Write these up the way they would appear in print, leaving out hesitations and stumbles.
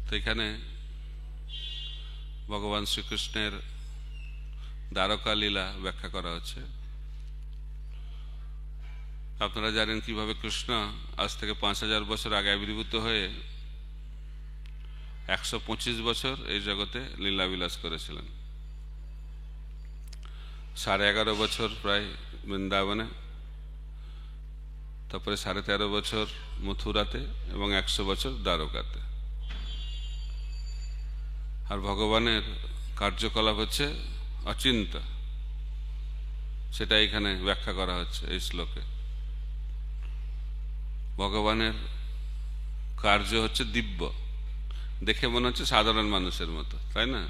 তো এখানে ভগবান শ্রীকৃষ্ণের দ্বারকা লীলা ব্যাখ্যা করা হচ্ছে। আপনারা জানেন কিভাবে কৃষ্ণ আজ থেকে 5000 বছর আগে আবির্ভূত হয়ে 125 বছর এই জগতে লীলাবিলাস করেছিলেন। 11.5 বছর প্রায় বৃন্দাবনে, তারপরে 13.5 বছর মথুরাতে এবং 100 বছর দ্বারকাতে। আর ভগবানের কার্যকলাপ হচ্ছে অচিন্ত, সেটা এখানে ব্যাখ্যা করা হচ্ছে এই শ্লোকে। ভগবানের কার্য হচ্ছে দিব্য, দেখে মনে হচ্ছে সাধারণ মানুষের মতো, তাই না?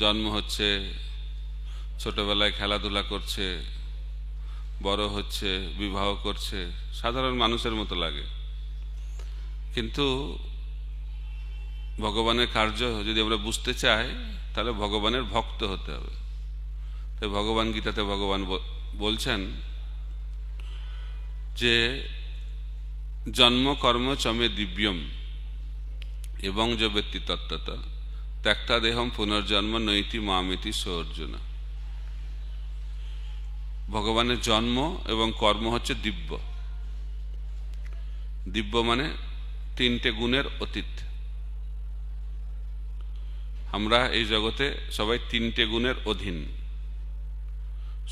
জন্ম হচ্ছে, ছোটবেলায় খেলাধুলা করছে, বড় হচ্ছে, বিবাহ করছে, সাধারণ মানুষের মতো লাগে। কিন্তু ভগবানের কার্য যদি আমরা বুঝতে চাই তাহলে ভগবানের ভক্ত হতে হবে। তাই ভগবান গীতাতে ভগবান বলছেন যে জন্ম কর্ম চমে দিব্যম এবং যে ব্যক্তি তত্ত্বত ত্যক্তা দেহম পুনর্জন্ম নৈতি মামিতি স অর্জুন। ভগবানের জন্ম এবং কর্ম হচ্ছে দিব্য। দিব্য মানে 3টে গুণের অতীত। আমরা এই জগতে সবাই 3টে গুণের অধীন,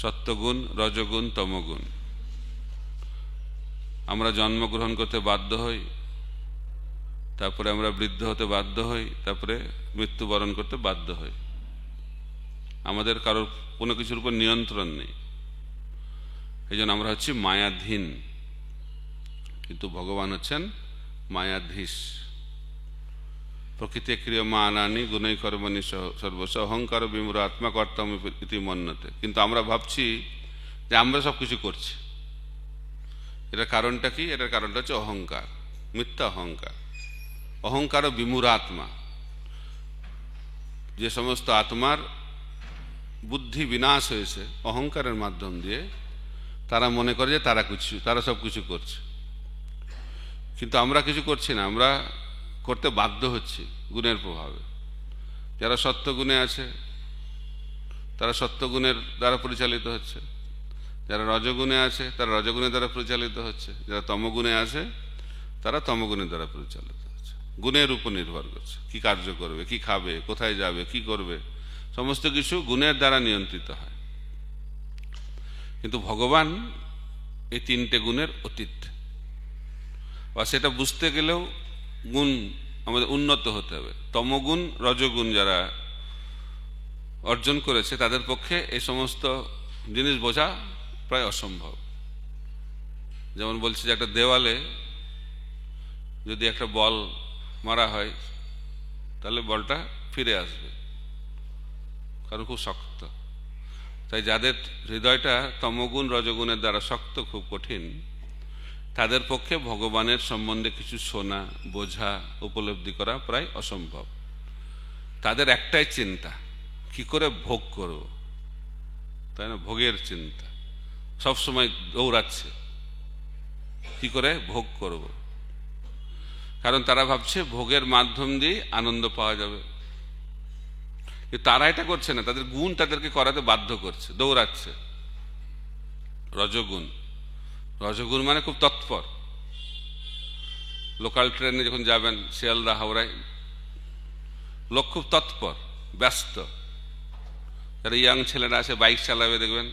সত্যগুণ, রজগুণ, তমগুণ। আমরা জন্মগ্রহণ করতে বাধ্য হই, তারপরে আমরা বৃদ্ধ হতে বাধ্য হই, তারপরে মৃত্যুবরণ করতে বাধ্য হই। আমাদের কারোর কোনো কিছুর উপর নিয়ন্ত্রণ নেই, এই জন্য আমরা হচ্ছি মায়াধীন। কিন্তু ভগবান হচ্ছেন মায়াধীশ। প্রকৃতি ক্রিয়মাণানি গুণৈ কর্মণি সর্বস্ব অহংকার বিমূঢ় আত্মা কর্তাম ইতি মন্যতে। কিন্তু আমরা ভাবছি যে আমরা সব কিছু করছি। এটার কারণটা কি? এটার কারণটা হচ্ছে অহংকার, মিথ্যা অহংকার। অহংকার ও বিমূঢ় আত্মা, যে সমস্ত আত্মার বুদ্ধি বিনাশ হয়েছে অহংকারের মাধ্যম দিয়ে, তারা মনে করে যে তারা সব কিছু করছে। কিন্তু আমরা কিছু করছি না, আমরা করতে বাধ্য হচ্ছি গুণের প্রভাবে। যারা সত্যগুণে আছে তারা সত্যগুণের দ্বারা পরিচালিত হচ্ছে, যারা রজগুণে আছে তারা রজগুণের দ্বারা পরিচালিত হচ্ছে, যারা তমগুণে আছে তারা তমগুণের দ্বারা পরিচালিত হচ্ছে। গুণের উপর নির্ভর করছে, কি কার্য করবে, কি খাবে, কোথায় যাবে, কি করবে, সমস্ত কিছু গুণের দ্বারা নিয়ন্ত্রিত হয়। কিন্তু ভগবান এই 3টে গুণের অতীত। বা সেটা বুঝতে গেলেও গুণ আমাদের উন্নত হতে হবে। তমগুণ, রজগুণ যারা অর্জন করেছে তাদের পক্ষে এই সমস্ত জিনিস বোঝা প্রায় অসম্ভব। যেমন বলছে যে একটা দেওয়ালে যদি একটা বল মারা হয় তাহলে বলটা ফিরে আসবে, কারণ খুব শক্ত। তাই যাদের হৃদয়টা তমগুণ রজগুণের দ্বারা শক্ত, খুব কঠিন, তাদের পক্ষে ভগবানের সম্বন্ধে কিছু শোনা, বোঝা, উপলব্ধি করা প্রায় অসম্ভব। তাদের একটাই চিন্তা, কি করে ভোগ করব, তাই না? ভোগের চিন্তা সবসময় দৌড়াচ্ছে, কি করে ভোগ করব। কারণ তারা ভাবছে ভোগের মাধ্যম দিয়ে আনন্দ পাওয়া যাবে। তারা এটা করছে না, তাদের গুণ তাদেরকে করাতে বাধ্য করছে, দৌড়াচ্ছে। রজগুণ, রজগুণ মানে খুব তৎপর। লোকাল ট্রেনে যখন যাবেন শিয়ালদা হাওড়ায়, লোক খুব তৎপর, ব্যস্ত। যারা ইয়াং ছেলেরা আছে বাইক চালাবে দেখবেন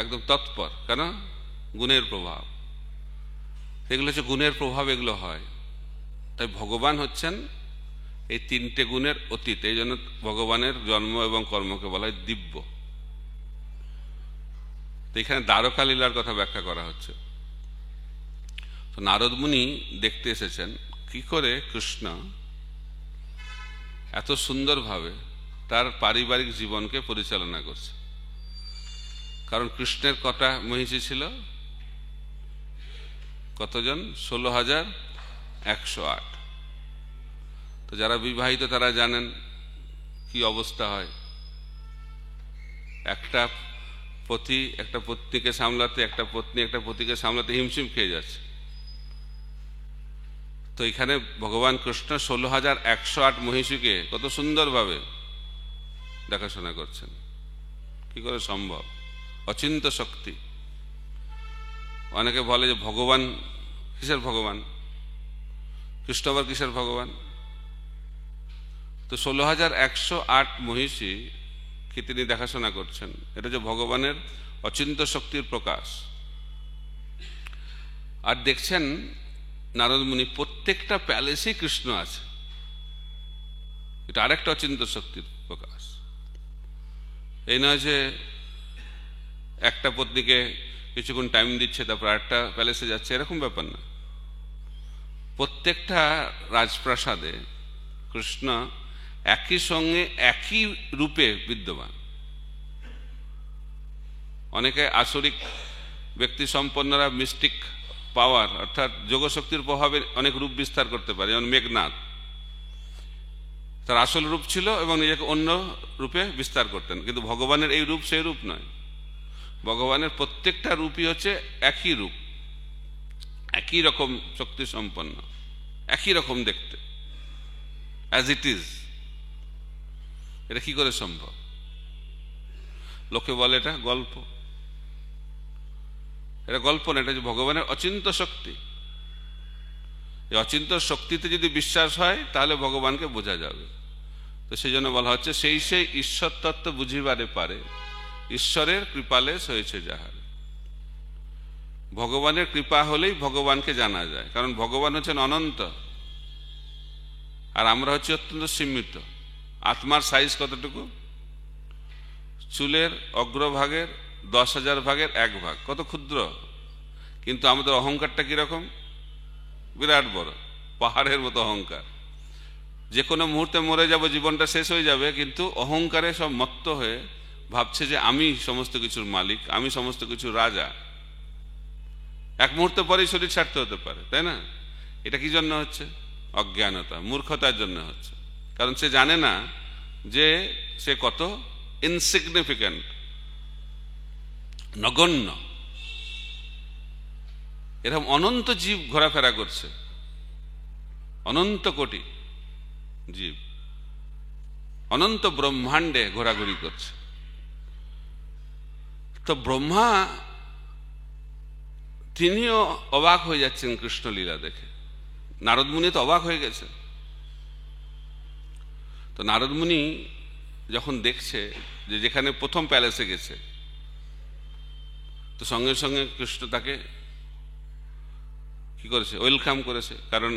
একদম তৎপর। কেন? গুণের প্রভাব। এগুলো হচ্ছে গুণের প্রভাব, এগুলো হয়। তাই ভগবান হচ্ছেন এই 3টে গুণের অতীত। এই জন্য ভগবানের জন্ম এবং কর্মকে বলা হয় দিব্য। এখানে দ্বারকা লীলার কথা ব্যাখ্যা করা হচ্ছে। তো নারদ মুনি দেখতে এসেছেন কি করে কৃষ্ণ এত সুন্দরভাবে তার পারিবারিক জীবনকে পরিচালনা করছে। কারণ কৃষ্ণের কটা মহিষী ছিল? কতজন? 16,108। তো যারা বিবাহিত তারা জানেন কি অবস্থা হয়। একটা পতি একটা পত্নীকে সামলাতে, একটা পত্নী একটা পতিকে সামলাতে হিমশিম খেয়ে যাচ্ছে। তো এখানে ভগবান কৃষ্ণ 16,108 মহিষীকে কত সুন্দরভাবে দেখাশোনা করছেন। কি করে সম্ভব? অচিন্ত শক্তি। অনেকে বলে যে ভগবান কিসের ভগবান, কৃষ্ণ আবার কিসের ভগবান? তো 16,108 মহিষী কি তিনি দেখাশোনা করছেন, এটা যে ভগবানের অচিন্ত শক্তির প্রকাশ। আর দেখছেন নারদ মুনি প্রত্যেকটা প্যালেসেই কৃষ্ণ আছে, এটা আরেকটা অচিন্ত শক্তির প্রকাশ। এই নয় যে একটা পত্নীকে কিছুক্ষণ টাইম দিচ্ছে তারপর আরেকটা প্যালেসে যাচ্ছে, এরকম ব্যাপার না। প্রত্যেকটা রাজপ্রাসাদে কৃষ্ণ একই সঙ্গে একই রূপে বিদ্যমান। অনেকে আসরিক ব্যক্তি সম্পন্নরা মিস্টিক পাওয়ার অর্থাৎ যোগশক্তির প্রভাবে অনেক রূপ বিস্তার করতে পারে, যেমন মেঘনাদ, তার আসল রূপ ছিল এবং নিজেকে অন্য রূপে বিস্তার করতেন। কিন্তু ভগবানের এই রূপ সেই রূপ নয়। ভগবানের প্রত্যেকটা রূপই হচ্ছে একই রূপ, একই রকম শক্তি সম্পন্ন, একই রকম দেখতে, অ্যাজ ইট ইজ। এটা কি করে সম্ভব? লোকে বলে এটা গল্প। এটা গল্প না, এটা যে ভগবানের অচিন্ত শক্তি। এই অচিন্ত শক্তিতে যদি বিশ্বাস হয় তাহলে ভগবানকে বোঝা যাবে। তো সেই জন্য বলা হচ্ছে সেই সেই ঈশ্বর তত্ত্ব বুঝিবারে পারে, ঈশ্বরের কৃপালেশ হয়েছে যাহার। ভগবানের কৃপা হলেই ভগবানকে জানা যায়, কারণ ভগবান হচ্ছেন অনন্ত আর আমরা হচ্ছে অত্যন্ত সীমিত। আত্মার সাইজ কতটুকু? চুলের অগ্রভাগের 10,000 ভাগের 1 ভাগ, কত ক্ষুদ্র। কিন্তু আমাদের অহংকারটা কিরকম? বিরাট বড়, পাহাড়ের মতো অহংকার। যে কোনো মুহূর্তে মরে যাব, জীবনটা শেষ হয়ে যাবে, কিন্তু অহংকারে সব মত্ত হয়ে ভাবছে যে আমি সমস্ত কিছুর মালিক, আমি সমস্ত কিছুর রাজা। এক মুহূর্ত পরেই শরীর ছাড়তে হতে পারে, তাই না? এটা কি জন্য হচ্ছে? অজ্ঞানতা, মূর্খতার জন্য হচ্ছে। কারণ সে জানে না যে সে কত ইনসিগনিফিক্যান্ট, নগণ্য। এরকম অনন্ত জীব ঘোরাফেরা করছে, অনন্ত কোটি জীব অনন্ত ব্রহ্মাণ্ডে ঘোরাঘুরি করছে। তো ব্রহ্মা তিনিও অবাক হয়ে যাচ্ছেন কৃষ্ণলীলা দেখে। নারদ মুনি তো অবাক হয়ে গেছে। তো নারদ মুনি যখন দেখছে যে যেখানে প্রথম প্যালেসে গেছে, তো সঙ্গে সঙ্গে কৃষ্ণ তাকে কি করেছে? ওয়েলকাম করেছে। কারণ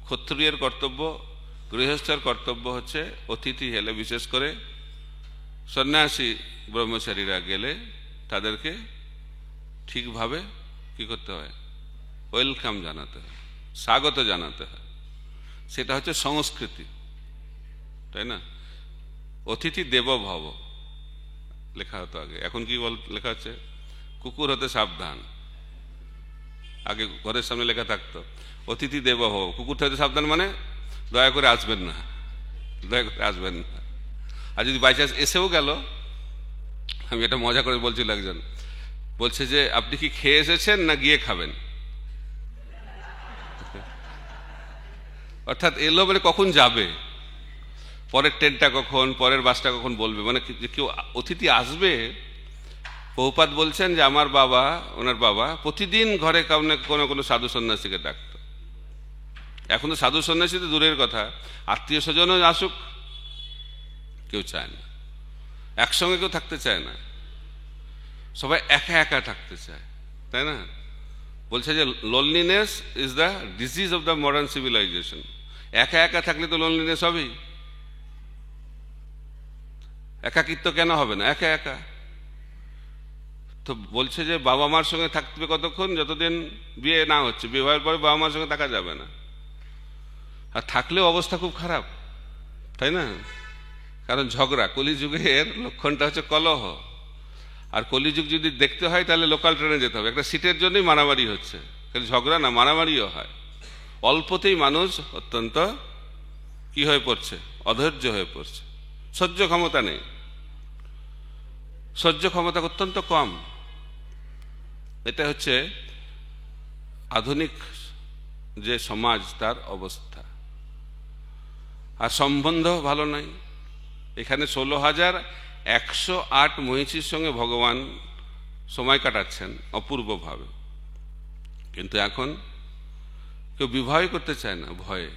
ক্ষত্রিয়ের কর্তব্য, গৃহস্থের কর্তব্য হচ্ছে অতিথি এলে, বিশেষ করে সন্ন্যাসী ব্রহ্মচারীরা গেলে তাদেরকে ঠিকভাবে কি করতে হয়? ওয়েলকাম জানাতে হয়, স্বাগত জানাতে হয়। সেটা হচ্ছে সংস্কৃতি, তাই না? অতিথি দেব ভব লেখা হতো আগে, এখন কি লেখা হচ্ছে? কুকুর হতে সাবধান। আগে ঘরের সামনে লেখা থাকতো অতিথি দেব ভব, কুকুর হতে সাবধান, মানে দয়া করে আসবেন না, দয়া করে আসবেন না। আর যদি বাই চান্স এসেও গেল, আমি এটা মজা করে বলছিল, একজন বলছে যে আপনি কি খেয়ে এসেছেন না গিয়ে খাবেন? অর্থাৎ এলো মানে কখন যাবে, পরের ট্রেনটা কখন, পরের বাসটা কখন বলবে, মানে কেউ অতিথি আসবে। প্রভুপাদ বলছেন যে আমার বাবা, ওনার বাবা প্রতিদিন ঘরে কোনো কোনো সাধু সন্ন্যাসীকে ডাকত। এখন তো সাধু সন্ন্যাসী তো দূরের কথা, আত্মীয় স্বজনও আসুক কেউ চায় না, একসঙ্গে কেউ থাকতে চায় না, সবাই একা একা থাকতে চায়, তাই না? বলছে যে loneliness is the disease of the modern civilization. একা একা থাকলে তো লোনলিনেস হবেই। একাকিত্ব কেন হবে না? একা একা তো বলছে যে বাবা মার সঙ্গে থাকবে কতক্ষণ? যতদিন বিয়ে না হচ্ছে। বিবাহের পরে বাবা মার সঙ্গে থাকা যাবে না, আর থাকলেও অবস্থা খুব খারাপ, তাই না? কারণ ঝগড়া, কলিযুগের লক্ষণটা হচ্ছে কলহ। আর কলিযুগ যদি দেখতে হয় তাহলে লোকাল ট্রেনে যেতে হবে, একটা সিটের জন্যই মারামারি হচ্ছে। খালি ঝগড়া না, মারামারিও হয়। অল্পতেই মানুষ অত্যন্ত কি হয়ে পড়ছে? অধৈর্য হয়ে পড়ছে, সহ্য ক্ষমতা নেই, সহ্য ক্ষমতা অত্যন্ত কম। এটা হচ্ছে আধুনিক যে সমাজ তার অবস্থা, আর সম্বন্ধ ভালো নাই। এখানে 16,108 মহিষীর সঙ্গে ভগবান সময় কাটাচ্ছেন অপূর্বভাবে, কিন্তু এখন কেউ বিবাহই করতে চায় না ভয়ে।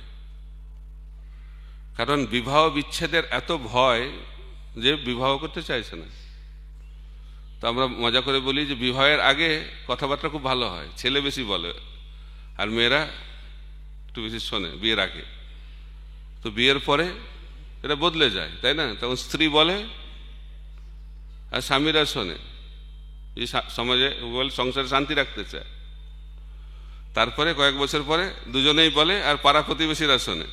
কারণ বিবাহ বিচ্ছেদের এত ভয় যে বিবাহ করতে চাইছে না। তো আমরা মজা করে বলি যে বিবাহের আগে কথাবার্তা খুব ভালো হয়, ছেলে বেশি বলে আর মেয়েরা একটু বেশি শোনে বিয়ের আগে। তো বিয়ের পরে এটা বদলে যায়, তাই না? তখন স্ত্রী বলে আর স্বামীরা শোনে, এই সমাজে বলে সংসারে শান্তি রাখতে চায়। তারপরে কয়েক বছর পরে দুজনেই বলে আর পাড়া প্রতিবেশীরা শোনে,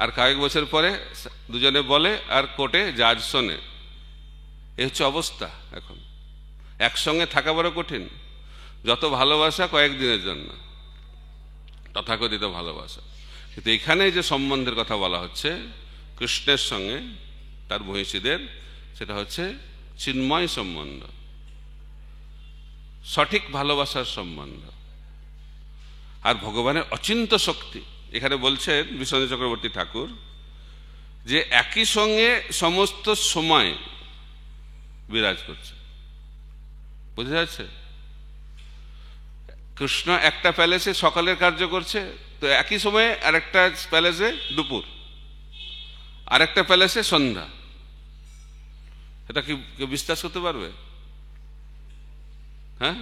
আর কয়েক বছর পরে দুজনে বলে আর কোর্টে জাজ শোনে। এই হচ্ছে অবস্থা এখন। একসঙ্গে থাকা বড় কঠিন। যত ভালোবাসা কয়েকদিনের জন্য, তথাকথিত ভালোবাসা, কিন্তু এখানে যে সম্বন্ধের কথা বলা হচ্ছে কৃষ্ণের সঙ্গে তার মহিষীদের, সেটা হচ্ছে চিন্ময় সম্বন্ধ, সঠিক ভালোবাসার সম্বন্ধ। আর ভগবানের অচিন্ত শক্তি এখানে বলছেন বিশ্বনাথ চক্রবর্তী ঠাকুর যে একই সঙ্গে সমস্ত সময় বিরাজ করছে। বোঝা যাচ্ছে? কৃষ্ণ একটা প্যালেসে সকালের কার্য করছে, তো একই সময়ে আরেকটা প্যালেসে দুপুর, আরেকটা প্যালেসে সন্ধ্যা। এটা কি কেউ বিশ্বাস করতে পারবে? হ্যাঁ,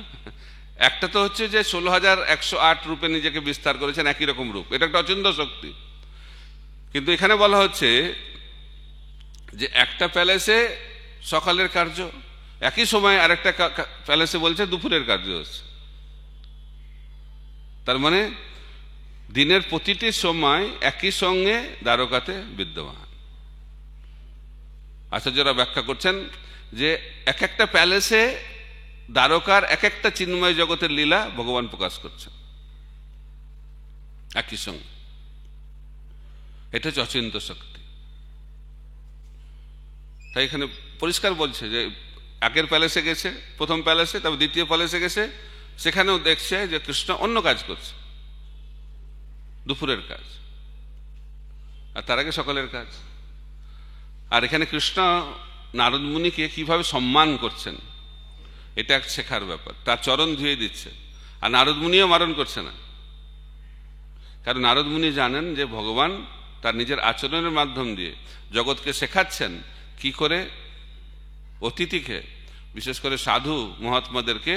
একটা তো হচ্ছে যে 16,108 রূপে নিজেকে বিস্তার করেছেন, একই রকম রূপ, এটা একটা অচিন্ত শক্তি। কিন্তু এখানে বলা হচ্ছে যে একটা প্যালেসে সকালের কার্য, একই সময় আরেকটা প্যালেসে বলছে দুপুরের কার্য হচ্ছে। তার মানে দিনের প্রতিটি সময় একই সঙ্গে দ্বারকাতে বিদ্যমান। আচার্যরা ব্যাখ্যা করছেন যে এক একটা প্যালেসে দ্বারকার এক একটা চিন্ময় জগতের লীলা ভগবান প্রকাশ করছেন একই সঙ্গে। এটা হচ্ছে অচিন্ত শক্তি। তাই এখানে পরিষ্কার বলছে যে আগের প্যালেসে গেছে, প্রথম প্যালেসে, তারপর দ্বিতীয় প্যালেসে গেছে, সেখানেও দেখছে যে কৃষ্ণ অন্য কাজ করছে, দুপুরের কাজ, আর তার আগে সকালের কাজ। আর এখানে কৃষ্ণ নারদ মুনিকে কিভাবে সম্মান করছেন, এটা এক শেখার ব্যাপার। তার চরণ ধুয়ে দিচ্ছে, আর নারদ মুনিও মারণ করছে না। কারণ নারদ মুনি জানেন যে ভগবান তার নিজের আচরণের মাধ্যম দিয়ে জগৎকে শেখাচ্ছেন কি করে অতিথিকে, বিশেষ করে সাধু মহাত্মাদেরকে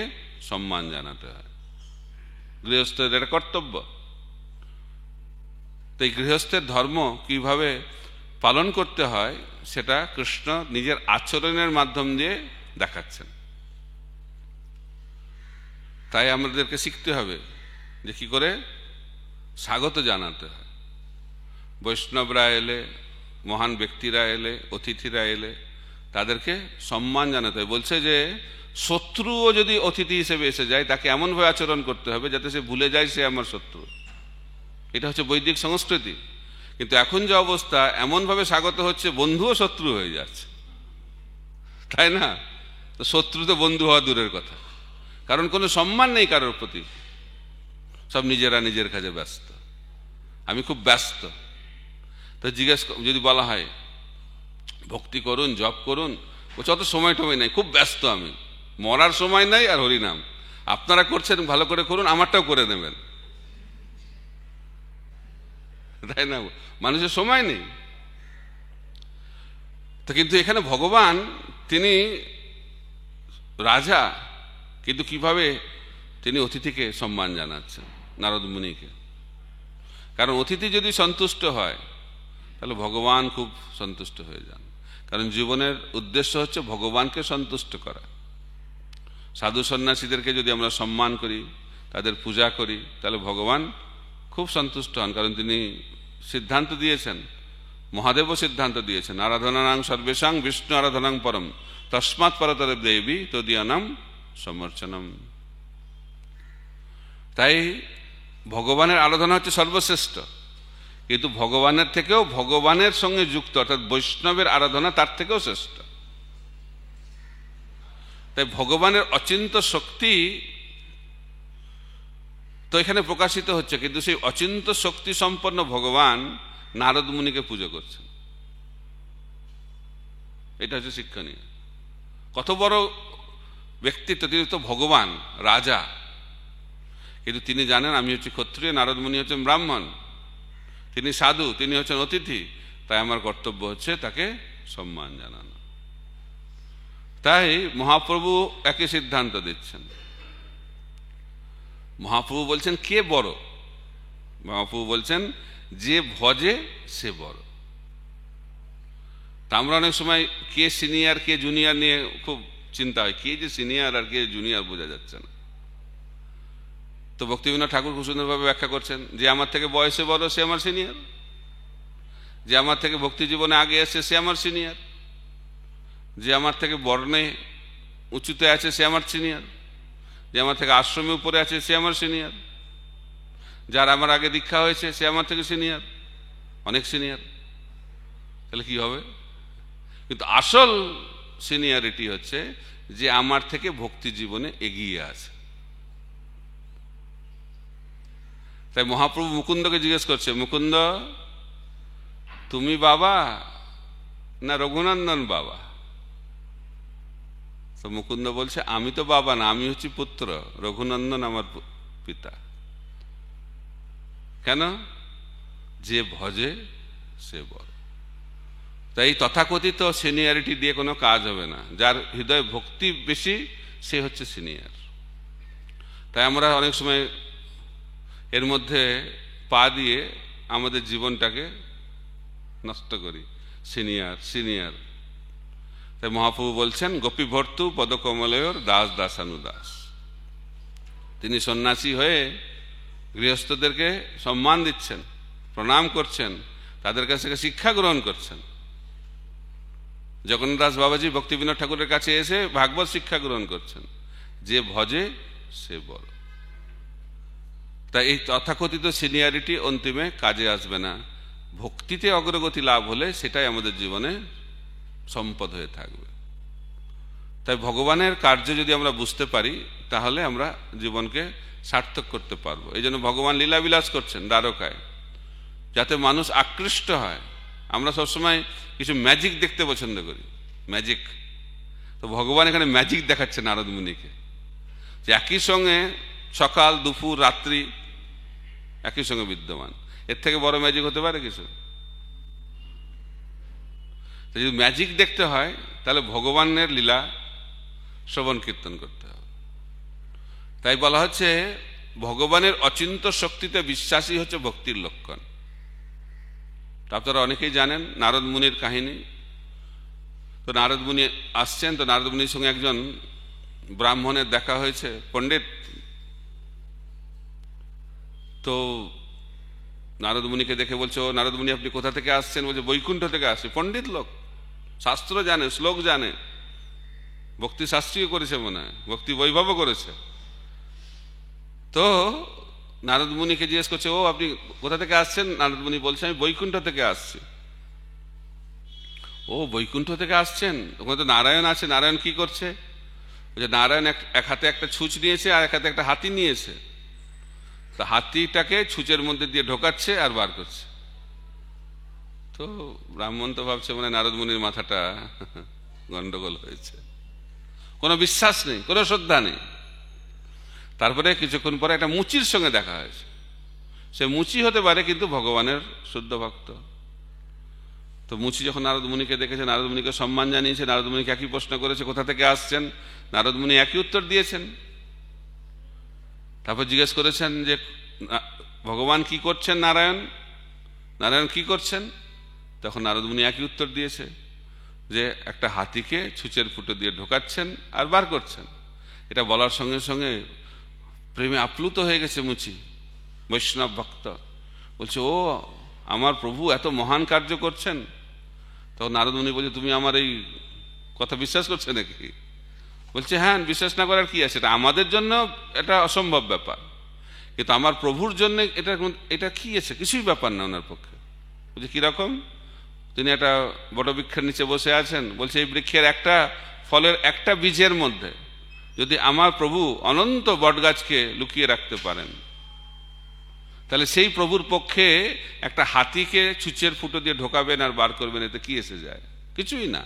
সম্মান জানাতে হয়। গৃহস্থের এটা কর্তব্য। তো এই গৃহস্থের ধর্ম কিভাবে পালন করতে হয় সেটা কৃষ্ণ নিজের আচরণের মাধ্যম দিয়ে দেখাচ্ছেন। তাই আমাদেরকে শিখতে হবে যে কি করে স্বাগত জানাতে হয়। বৈষ্ণবরা এলে, মহান ব্যক্তিরা এলে, অতিথিরা এলে, তাদেরকে সম্মান জানাতে হয়। বলছে যে শত্রুও যদি অতিথি হিসেবে এসে যায়, তাকে এমনভাবে আচরণ করতে হবে যাতে সে ভুলে যায় সে আমার শত্রু। এটা হচ্ছে বৈদিক সংস্কৃতি। কিন্তু এখন যে অবস্থা, এমনভাবে স্বাগত হচ্ছে বন্ধুও শত্রু হয়ে যাচ্ছে, তাই না? তো শত্রু তো বন্ধু হওয়া দূরের কথা, কারণ কোনো সম্মান নেই কারোর প্রতি। সব নিজেরা নিজের কাজে ব্যস্ত। আমি খুব ব্যস্ত। তো জিজ্ঞেস যদি বলা হয় ভক্তি করুন, জপ করুন, বলছে অত সময় টময় নাই, খুব ব্যস্ত আমি, মরার সময় নাই আর হরিনাম। আপনারা করছেন ভালো করে করুন, আমারটাও করে নেবেন, তাই না? মানুষের সময় নেই। তো কিন্তু এখানে ভগবান তিনি রাজা, কিন্তু কিভাবে তিনি অতিথিকে সম্মান জানাচ্ছেন, নারদ মুনিকে। কারণ অতিথি যদি সন্তুষ্ট হয় তাহলে ভগবান খুব সন্তুষ্ট হয়ে যান। কারণ জীবনের উদ্দেশ্য হচ্ছে ভগবানকে সন্তুষ্ট করা। সাধু সন্ন্যাসীদেরকে যদি আমরা সম্মান করি, তাদের পূজা করি, তাহলে ভগবান খুব সন্তুষ্ট হন। কারণ তিনি সিদ্ধান্ত দিয়েছেন, মহাদেবও সিদ্ধান্ত দিয়েছেন, আরাধনানাং সর্বেশাং বিষ্ণু আরাধনাং পরম তস্মাৎ পরতর দেবী তদীয়ানাম সমর্চনম। তাই ভগবানের আরাধনা হচ্ছে সর্বশ্রেষ্ঠ, কিন্তু ভগবানের থেকেও ভগবানের সঙ্গে যুক্ত অর্থাৎ বৈষ্ণবের আরাধনা তার থেকেও শ্রেষ্ঠ। তাই ভগবানের অচিন্ত শক্তি তো এখানে প্রকাশিত হচ্ছে, কিন্তু সেই অচিন্ত শক্তি সম্পন্ন ভগবান নারদ মুনিকে পুজো করছেন। এটা হচ্ছে শিক্ষণীয়। কত বড় ব্যক্তিত্ব, তিনি তো ভগবান, রাজা, কিন্তু তিনি জানেন আমি হচ্ছি ক্ষত্রিয়, নারদ মুনি হচ্ছেন ব্রাহ্মণ, তিনি সাধু, তিনি হচ্ছেন অতিথি, তাই আমার কর্তব্য হচ্ছে তাকে সম্মান জানানো। তাই মহাপ্রভু একই সিদ্ধান্ত দিচ্ছেন। মহাপ্রভু বলছেন কে বড়? মহাপ্রভু বলছেন যে ভজে সে বড়। তা আমরা অনেক সময় কে সিনিয়র কে জুনিয়র নিয়ে খুব চিন্তা হয়, কে যে সিনিয়র আর কে জুনিয়র বোঝা যাচ্ছে না। তো ভক্তিবিনোদ ঠাকুর খুব সুন্দরভাবে ব্যাখ্যা করছেন যে আমার থেকে বয়সে বড় সে আমার সিনিয়র, যে আমার থেকে ভক্তি জীবনে আগে এসে সে আমার সিনিয়র, যে আমার থেকে বর্ণে উঁচুতে আছে সে আমার সিনিয়র, যে আমার থেকে আশ্রমে উপরে আছে সে আমার সিনিয়র, যার আমার আগে দীক্ষা হয়েছে সে আমার থেকে সিনিয়র, অনেক সিনিয়র। তাহলে কি হবে? কিন্তু আসল সিনিয়রিটি হচ্ছে যে আমার থেকে ভক্তি জীবনে এগিয়ে আছে। তাই মহাপ্রভু মুকুন্দকে জিজ্ঞেস করছে, মুকুন্দ তুমি বাবা না রঘুনন্দন বাবা? তো মুকুন্দ বলছে আমি তো বাবা না, আমি হচ্ছি পুত্র, রঘুনন্দন আমার পিতা। কেন? যে ভজে সে বড়। তাই তথাকথিত সিনিয়রিটি দিয়ে কোনো কাজ হবে না, যার হৃদয়ে ভক্তি বেশি সে হচ্ছে সিনিয়র। তাই আমরা অনেক সময় এর মধ্যে পা দিয়ে আমাদের জীবনটাকে নষ্ট করি, সিনিয়র সিনিয়র। তাই মহাপ্রভু বলছেন গোপী ভর্তু পদকমলয়র দাস দাসানুদাস। তিনি সন্ন্যাসী হয়ে গৃহস্থদেরকে সম্মান দিচ্ছেন, প্রণাম করছেন, তাদের কাছ থেকে শিক্ষা গ্রহণ করছেন। জগন্নাথ বাবাজি ভক্তিবিনোদ ঠাকুরের কাছে এসে ভাগবত শিক্ষা গ্রহণ করছেন। যে ভজে সে বড়। তাই এই তথাকথিত সিনিয়রিটি অন্তিমে কাজে আসবে না। ভক্তিতে অগ্রগতি লাভ হলে সেটাই আমাদের জীবনে সম্পদ হয়ে থাকবে। তাই ভগবানের কার্য যদি আমরা বুঝতে পারি তাহলে আমরা জীবনকে সার্থক করতে পারবো। এই জন্য ভগবান লীলাবিলাস করছেন দ্বারকায়, যাতে মানুষ আকৃষ্ট হয়। আমরা সবসময় কিছু ম্যাজিক দেখতে পছন্দ করি, ম্যাজিক। তো ভগবান এখানে ম্যাজিক দেখাচ্ছে নারদ মুনিকে, যে একই সঙ্গে সকাল দুপুর রাত্রি একই সঙ্গে বিদ্যমান। এর থেকে বড় ম্যাজিক হতে পারে কিছু? যদি ম্যাজিক দেখতে হয় তাহলে ভগবানের লীলা শ্রবণ কীর্তন করতে হবে। তাই বলা হচ্ছে ভগবানের অচিন্ত শক্তিতে বিশ্বাসী হচ্ছে ভক্তির লক্ষণ। আপনারা অনেকেই জানেন নারদ মুনির কাহিনী। তো নারদ মুনি আসছেন, তো নারদ মুনির সঙ্গে একজন ব্রাহ্মণের দেখা হয়েছে, পণ্ডিত। তো নারদ মুনিকে দেখে বলছে, ও নারদ মুনি আপনি কোথা থেকে আসছেন? বলছে বৈকুণ্ঠ থেকে আসছে। পণ্ডিত লোক, শাস্ত্র জানে, শ্লোক জানে, ভক্তি শাস্ত্রীয় করেছে, মনে হয় ভক্তি বৈভব করেছে। তো নারদ মুনিকে জিজ্ঞেস করছে, ও আপনি কোথা থেকে আসছেন? নারদ মুনি বলছে আমি বৈকুণ্ঠ থেকে আসছি। ও বৈকুণ্ঠ থেকে আসছেন, ওখানে তো নারায়ণ আছে, নারায়ণ কি করছে? বলছে নারায়ণ এক হাতে একটা ছুঁচ নিয়েছে আর এক হাতে একটা হাতি নিয়েছে। তা হাতিটাকে ছুঁচের মধ্যে দিয়ে ঢোকাচ্ছে আর বার করছে। তো ব্রাহ্মণ তো ভাবছে মানে নারদ মুনির মাথাটা গন্ডগোল হয়েছে, কোনো বিশ্বাস নেই, কোনো শ্রদ্ধা নেই। তারপরে কিছুক্ষণ পরে একটা মুচির সঙ্গে দেখা হয়েছে। সে মুচি হতে পারে কিন্তু ভগবানের শুদ্ধ ভক্ত। তো মুচি যখন নারদ মুনিকে দেখেছে, নারদ মুনিকে সম্মান জানিয়েছে, নারদ মুনিকে একই প্রশ্ন করেছে কোথা থেকে আসছেন, নারদ মুনি একই উত্তর দিয়েছেন। তারপর জিজ্ঞেস করেছেন যে ভগবান কি করছেন, নারায়ণ নারায়ণ কি করছেন? তখন নারদ মুনি একই উত্তর দিয়েছে যে একটা হাতিকে ছুঁচের ফুটো দিয়ে ঢোকাচ্ছেন আর বার করছেন। এটা বলার সঙ্গে সঙ্গে প্রেমে আপ্লুত হয়ে গেছে মুচি, বৈষ্ণব ভক্ত। বলছে ও আমার প্রভু এত মহান কার্য করছেন। তখন নারদ মুনি বলছে তুমি আমার এই কথা বিশ্বাস করছে নাকি? বলছে হ্যাঁ, বিশ্বাস না করার কি আছে, এটা আমাদের জন্য এটা অসম্ভব ব্যাপার, কিন্তু আমার প্রভুর জন্য এটা কি আছে, কিছুই ব্যাপার না ওনার পক্ষে। বলছে কিরকম? তিনি একটা বড় বৃক্ষের নিচে বসে আছেন। বলছে এই বৃক্ষের একটা ফলের একটা বীজের মধ্যে যদি আমার প্রভু অনন্ত বটগাছকে লুকিয়ে রাখতে পারেন তাহলে সেই প্রভুর পক্ষে একটা হাতিকে ছুঁচের ফুটো দিয়ে ঢোকাবেন আর বার করবেন, এতে কি এসে যায়? কিছুই না।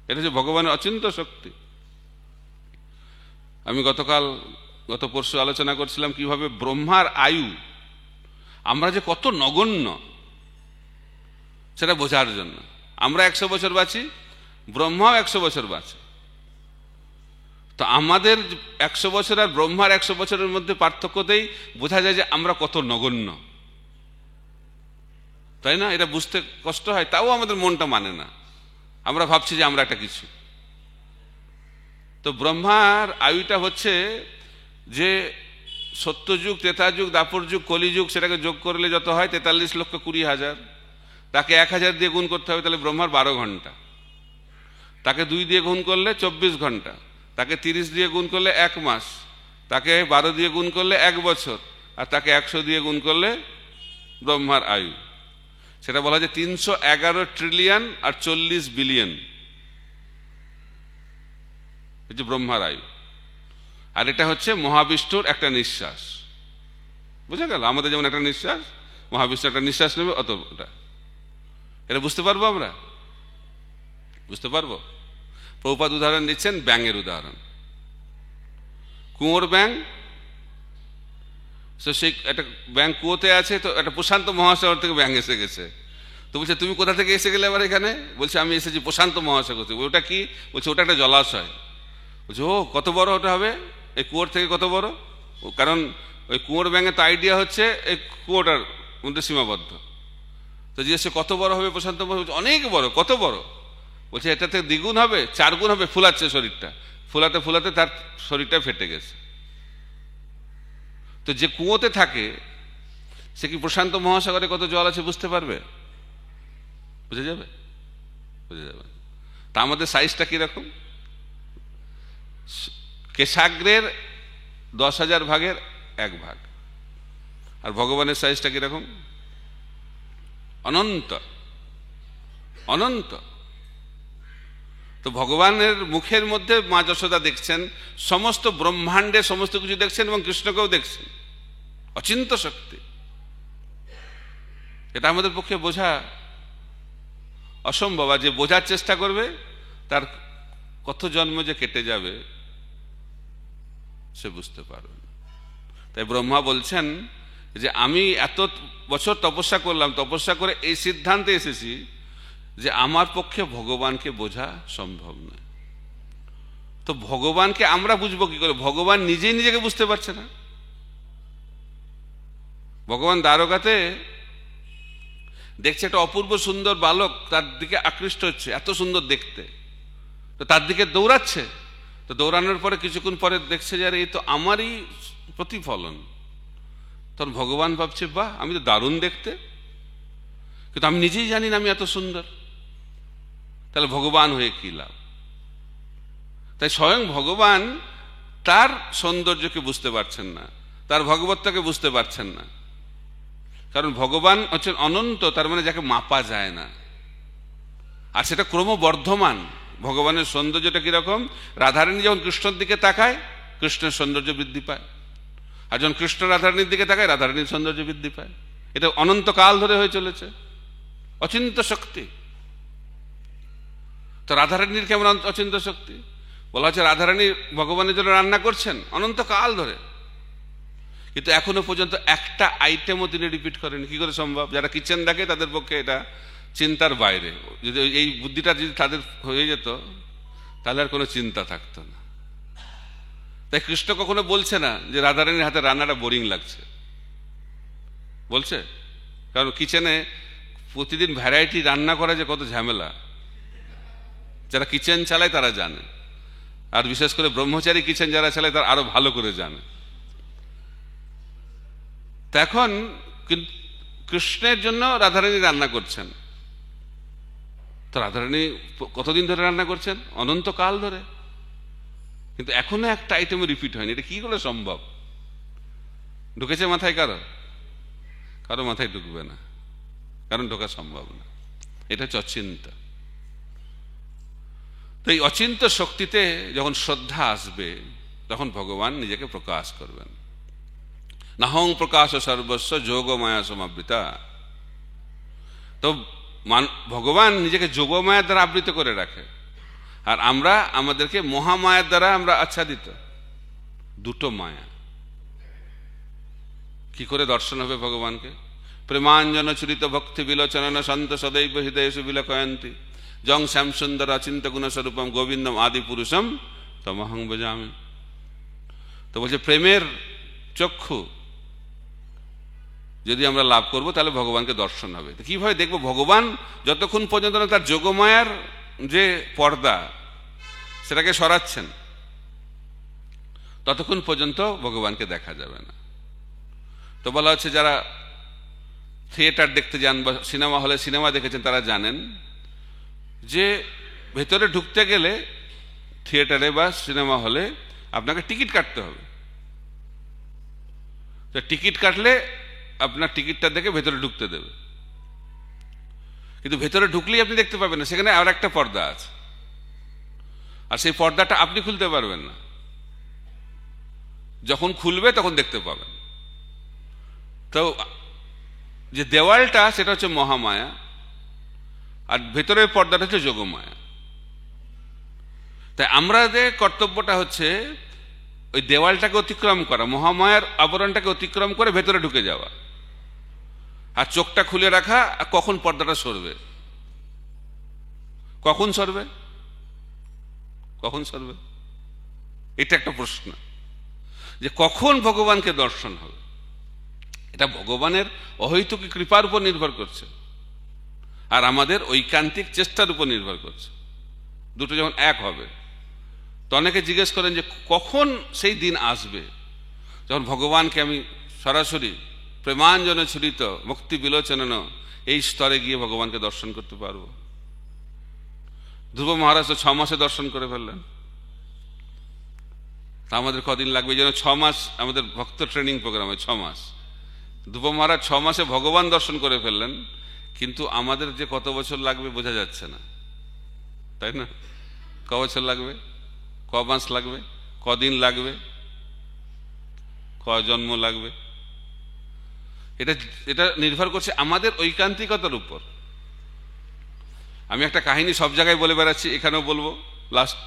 এটা হচ্ছে ভগবানের অচিন্ত শক্তি। আমি গত পরশু আলোচনা করছিলাম কিভাবে ব্রহ্মার আয়ু, আমরা যে কত নগণ্য সেটা বোঝার জন্য। আমরা 100 বছর বাঁচি, ব্রহ্মাও 100 বছর বাঁচে। তো আমাদের 100 বছর আর ব্রহ্মার 100 বছরের মধ্যে পার্থক্যতেই বোঝা যায় যে আমরা কত নগণ্য, তাই না? এটা বুঝতে কষ্ট হয়, তাও আমাদের মনটা মানে না, আমরা ভাবছি যে আমরা একটা কিছু। তো ব্রহ্মার আয়ুটা হচ্ছে যে সত্যযুগ, ত্রেতাযুগ, দাপর যুগ, কলিযুগ, সেটাকে যোগ করলে যত হয় 43,20,000। তাকে 1000 দিয়ে গুণ করতে হবে, তাহলে ব্রহ্মার 12 ঘন্টা। তাকে 2 দিয়ে গুণ করলে 24 ঘন্টা। তাকে 30 দিয়ে গুণ করলে 1 মাস। তাকে 12 দিয়ে গুণ করলে 1 বছর। আর তাকে 100 দিয়ে গুণ করলে ব্রহ্মার আয়ু। সেটা বলা যায় 311 ট্রিলিয়ন আর 40 বিলিয়ন হচ্ছে ব্রহ্মার আয়ু। আর এটা হচ্ছে মহাবিষ্ণুর একটা নিঃশ্বাস। বুঝা গেল? আমাদের যেমন একটা নিঃশ্বাস, মহাবিষ্ণু একটা নিঃশ্বাস নেবে, অতটা। এটা বুঝতে পারবো আমরা? বুঝতে পারবো? প্রভুপাদ উদাহরণ দিচ্ছেন ব্যাঙের উদাহরণ। কুয়োর ব্যাঙ, সেই একটা ব্যাঙ কুয়োতে আছে, তো একটা প্রশান্ত মহাসাগর থেকে ব্যাঙ এসে গেছে। তো বলছে, তুমি কোথা থেকে এসে গেলে আবার এখানে? বলছে, আমি এসেছি প্রশান্ত মহাসাগর থেকে। ওটা কি? বলছে, ওটা একটা জলাশয়। বলছে, ও কত বড় ওটা হবে? এই কুয়োর থেকে কত বড়? কারণ ওই কুয়োর ব্যাঙের তো আইডিয়া হচ্ছে এই কুয়োটার মধ্যে সীমাবদ্ধ। তো জিজ্ঞেস কত বড় হবে প্রশান্ত মহাসাগর? অনেক বড়। কত বড়? বলছে, এটা থেকে 2 গুণ হবে, 4 গুণ হবে। ফুলাচ্ছে শরীরটা, ফুলাতে ফুলাতে তার শরীরটা ফেটে গেছে। তো যে কুয়োতে থাকে সে কি প্রশান্ত মহাসাগরে কত জল আছে বুঝতে পারবে? বুঝে যাবে? বুঝে যাবে। তা আমাদের সাইজটা কিরকম? কেশাগ্রের 10,000 ভাগের 1 ভাগ। আর ভগবানের সাইজটা কিরকম? অনন্ত, অনন্ত। তো ভগবানের মুখের মধ্যে মা যশোদা দেখছেন, সমস্ত ব্রহ্মাণ্ডে সমস্ত কিছু দেখছেন, এবং কৃষ্ণকেও দেখছেন। অচিন্ত শক্তি। এটা আমাদের পক্ষে বোঝা অসম্ভব। আর যে বোঝার চেষ্টা করবে তার কত জন্ম যে কেটে যাবে সে বুঝতে পারবে না। তাই ব্রহ্মা বলছেন যে আমি এত বছর তপস্যা করলাম, তপস্যা করে এই সিদ্ধান্তে এসেছি যে আমার পক্ষে ভগবানকে বোঝা সম্ভব নয়। তো ভগবানকে আমরা বুঝবো কি করে? ভগবান নিজেই নিজেকে বুঝতে পারছে না। ভগবান দ্বারকাতে দেখছে একটা অপূর্ব সুন্দর বালক, তার দিকে আকৃষ্ট হচ্ছে, এত সুন্দর দেখতে, তো তার দিকে দৌড়াচ্ছে। তো দৌড়ানোর পরে কিছুক্ষণ পরে দেখছে যে এই তো আমারই প্রতিফলন। তখন ভগবান ভাবছে, বাহ, আমি তো দারুণ দেখতে, কিন্তু আমি নিজেই জানি না আমি এত সুন্দর। তাহলে ভগবান হয়ে কি লাভ? তাই স্বয়ং ভগবান তার সৌন্দর্যকে বুঝতে পারছেন না, তার ভগবত্তাকে বুঝতে পারছেন না। কারণ ভগবান হচ্ছেন অনন্ত, তার মানে যাকে মাপা যায় না। আর সেটা ক্রমবর্ধমান। ভগবানের সৌন্দর্যটা কিরকম? রাধারানী যখন কৃষ্ণের দিকে তাকায়, কৃষ্ণের সৌন্দর্য বৃদ্ধি পায়। আর যখন কৃষ্ণ রাধারানীর দিকে তাকায়, রাধারানীর সৌন্দর্য বৃদ্ধি পায়। এটা অনন্তকাল ধরে হয়ে চলেছে। অচিন্ত শক্তি। তো রাধারানীর কেমন অচিন্ত শক্তি? বলা হচ্ছে রাধারানী ভগবানের জন্য রান্না করছেন অনন্তকাল ধরে, কিন্তু এখনো পর্যন্ত একটা আইটেমও তিনি রিপিট করেন। কি করে সম্ভব? যারা কিচেন দেখে তাদের পক্ষে এটা চিন্তার বাইরে। যদি এই বুদ্ধিটা যদি তাদের হয়ে যেত তাহলে আর কোনো চিন্তা থাকতো না। তাই কৃষ্ণ কখনো বলছে না যে রাধারানীর হাতে রান্নাটা বোরিং লাগছে, বলছে? কারণ কিচেনে প্রতিদিন ভ্যারাইটি রান্না করা যে কত ঝামেলা, যারা কিচেন চালায় তারা জানে। আর বিশেষ করে ব্রহ্মচারী কিচেন যারা চালায় তারা আরো ভালো করে জানে। এখন কৃষ্ণের জন্য রাধারানী রান্না করছেন। তো রাধারানী কতদিন ধরে রান্না করছেন? অনন্তকাল ধরে। কিন্তু এখনো একটা আইটেম রিপিট হয়নি। এটা কি করে সম্ভব? ঢুকেছে মাথায় কারো? কারো মাথায় ঢুকবে না, কারণ ঢোকা সম্ভব না। এটা হচ্ছে অচিন্তা। তো এই অচিন্ত শক্তিতে যখন শ্রদ্ধা আসবে তখন ভগবান নিজেকে প্রকাশ করবেন। নাহং প্রকাশ সর্বস্ব যোগমায়া সমাবৃতা। তো ভগবান নিজেকে যোগমায়ার দ্বারা আবৃত করে রাখে, আর আমরা আমাদেরকে মহামায়ার দ্বারা আমরা আচ্ছাদিত। দুটো মায়া। কি করে দর্শন হবে ভগবানকে? প্রেমাঞ্জন চুরিত ভক্তি বিলোচনন সন্ত সদৈব হৃদয়েষু বিলকয়ন্তি জং শ্যাম সুন্দর অচিন্ত গুণস্বরূপম গোবিন্দম আদি পুরুষম তমহং ভজামি। তো বলছে প্রেমের চক্ষু যদি আমরা লাভ করব তাহলে ভগবানকে দর্শন হবে। তো কিভাবে দেখবো ভগবান? যতক্ষণ পর্যন্ত না তার যোগমায়ার যে পর্দা সেটাকে সরাচ্ছেন, ততক্ষণ পর্যন্ত ভগবানকে দেখা যাবে না। তো বলা হচ্ছে যারা থিয়েটার দেখতে যান বা সিনেমা হলে সিনেমা দেখেছেন তারা জানেন যে ভেতরে ঢুকতে গেলে থিয়েটারে বা সিনেমা হলে আপনাকে টিকিট কাটতে হবে। তো টিকিট কাটলে আপনার টিকিটটা দেখে ভেতরে ঢুকতে দেবে, কিন্তু ভেতরে ঢুকলেই আপনি দেখতে পাবেন না, সেখানে আর একটা পর্দা আছে, আর সেই পর্দাটা আপনি খুলতে পারবেন না। যখন খুলবে তখন দেখতে পাবেন। তো যে দেওয়ালটা সেটা হচ্ছে মহামায়া, আর ভেতরের পর্দাটা হচ্ছে যোগমায়া। তাই আমাদের কর্তব্যটা হচ্ছে ওই দেওয়ালটাকে অতিক্রম করা, মহামায়ার আবরণটাকে অতিক্রম করে ভেতরে ঢুকে যাওয়া, আর চোখটা খুলে রাখা। আর কখন পর্দাটা সরবে? কখন সরবে? কখন সরবে? এটা একটা প্রশ্ন, যে কখন ভগবানকে দর্শন হবে। এটা ভগবানের অহৈতুকী কৃপার উপর নির্ভর করছে, আর আমাদের ঐকান্তিক চেষ্টার উপর নির্ভর করছে। দুটো যখন এক হবে, তো অনেকে জিজ্ঞেস করেন যে কখন সেই দিন আসবে যখন ভগবানকে আমি সরাসরি প্রেমাঞ্জনে ছুরিত মুক্তি বিলোচনন এই স্তরে গিয়ে ভগবানকে দর্শন করতে পারবো। ধ্রুব মহারাজ তো 6 মাসে দর্শন করে ফেললেন, তা আমাদের কদিন লাগবে? যেন 6 মাস আমাদের ভক্ত ট্রেনিং প্রোগ্রামে 6 মাস। ধ্রুব মহারাজ 6 মাসে ভগবান দর্শন করে ফেললেন, কিন্তু আমাদের যে কত বছর লাগবে বোঝা যাচ্ছে না, তাই না? ক বছর লাগবে, ক মাস লাগবে, কদিন লাগবে, ক জন্ম লাগবে? এটা নির্ভর করছে আমাদের ঐকান্তিকতার উপর। আমি একটা কাহিনী সব জায়গায় বলে বেড়াচ্ছি, এখানেও বলবো লাস্ট।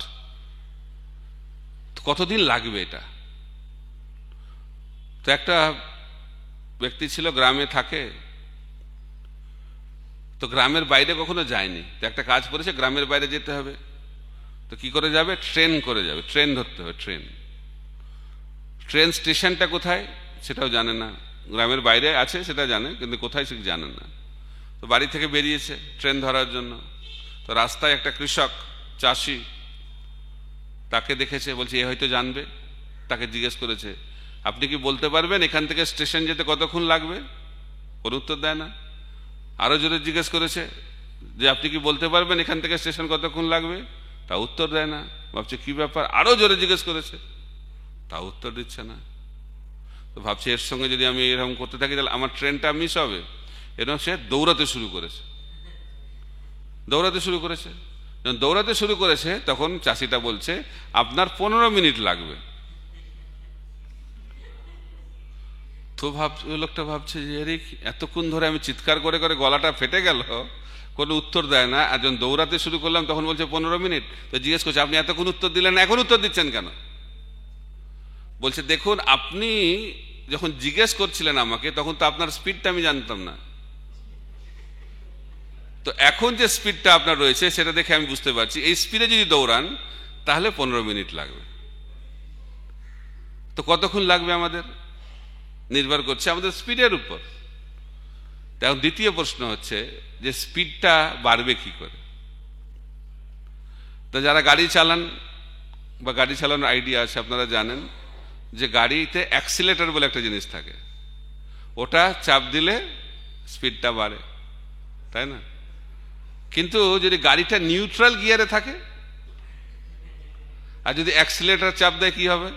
কতদিন লাগবে এটা? তো একটা ব্যক্তি ছিল, গ্রামে থাকে, তো গ্রামের বাইরে কখনো যায়নি। তো একটা কাজ করেছে, গ্রামের বাইরে যেতে হবে। তো কি করে যাবে? ট্রেন করে যাবে, ট্রেন ধরতে হবে। ট্রেন স্টেশনটা কোথায় সেটাও জানে না, গ্রামের বাইরে আছে সেটা জানে, কিন্তু কোথায় সে জানে না। তো বাড়ি থেকে বেরিয়েছে ট্রেন ধরার জন্য। তো রাস্তায় একটা কৃষক চাষি তাকে দেখেছে, বলছে এ হয়তো জানবে। তাকে জিজ্ঞেস করেছে, আপনি কি বলতে পারবেন এখান থেকে স্টেশন যেতে কতক্ষণ লাগবে? কোনো উত্তর দেয় না। আরো জোরে জিজ্ঞেস করেছে যে আপনি কি বলতে পারবেন এখান থেকে স্টেশন কতক্ষণ লাগবে? তা উত্তর দেয় না। ভাবছে কি ব্যাপার, আরো জোরে জিজ্ঞেস করেছে, তা উত্তর দিচ্ছে না। তো ভাবছে এর সঙ্গে যদি আমি এরকম করতে থাকি তাহলে আমার ট্রেনটা মিস হবে। এরকম সে দৌড়াতে শুরু করেছে। যখন দৌড়াতে শুরু করেছে তখন চাষিটা বলছে আপনার 15 মিনিট লাগবে। তো লোকটা ভাবছে যে এতক্ষণ ধরে আমি চিৎকার করে করে গলাটা ফেটে গেল, কোনো উত্তর দেয় না। আর যখন দৌড়াতে শুরু করলাম তখন বলছে 15 মিনিট। তো জিজ্ঞেস করছে আপনি এতক্ষণ উত্তর দিলেন না, এখন উত্তর দিচ্ছেন কেন? বলছে দেখুন, আপনি যখন জিজ্ঞেস করছিলেন আমাকে তখন তো আপনার স্পিডটা আমি জানতাম না, তো এখন যে স্পিডটা আপনার রয়েছে সেটা দেখে আমি বুঝতে পারছি এই স্পিডে যদি দৌড়ান তাহলে 15 মিনিট লাগবে। তো কতক্ষণ লাগবে আমাদের নির্ভর করছে আমাদের স্পিডের উপর। এখন দ্বিতীয় প্রশ্ন হচ্ছে যে স্পিডটা বাড়বে কি করে? তো যারা গাড়ি চালান বা গাড়ি চালানোর আইডিয়া আছে, আপনারা জানেন যে গাড়িতে অ্যাক্সিলেটর বলে একটা জিনিস থাকে, ওটা চাপ দিলে স্পিডটা বাড়ে, তাই না? কিন্তু যদি গাড়িটা নিউট্রাল গিয়ারে থাকে আর যদি অ্যাক্সিলেটর চাপ দেয় কি হবে?